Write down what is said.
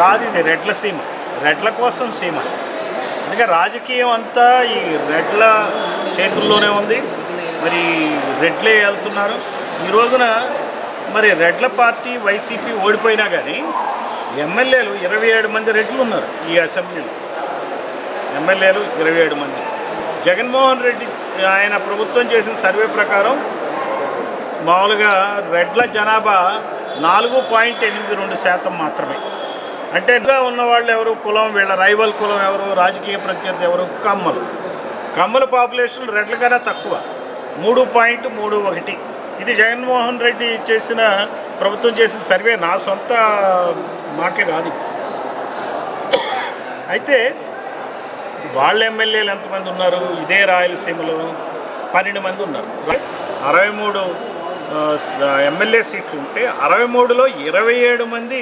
కాదు, ఇది రెడ్ల సీమ, రెడ్ల కోసం సీమ. అందుకే రాజకీయం అంతా ఈ రెడ్ల చేతుల్లోనే ఉంది. మరి రెడ్లే వెళ్తున్నారు. ఈ రోజున మరి రెడ్ల పార్టీ వైసీపీ ఓడిపోయినా కానీ ఎమ్మెల్యేలు 27 మంది రెడ్లు ఉన్నారు ఈ అసెంబ్లీలో. ఎమ్మెల్యేలు 27 మంది. జగన్మోహన్ రెడ్డి ఆయన ప్రభుత్వం చేసిన సర్వే ప్రకారం మామూలుగా రెడ్ల జనాభా 4.82% మాత్రమే. అంటే ఇంకా ఉన్నవాళ్ళు ఎవరు, కులం వీళ్ళ రైవల్ కులం ఎవరు, రాజకీయ ప్రత్యర్థి ఎవరు, కమ్మలు. కమ్మల పాపులేషన్ రెడ్ల కన్నా తక్కువ, 3.31. ఇది జగన్మోహన్ రెడ్డి చేసిన ప్రభుత్వం చేసిన సర్వే, నా సొంత మాటలు కాదు. అయితే వాళ్ళ ఎమ్మెల్యేలు ఎంతమంది ఉన్నారు? ఇదే రాయలసీమలో 12 మంది ఉన్నారు. 63 ఎమ్మెల్యే సీట్లు ఉంటే 63లో 27 మంది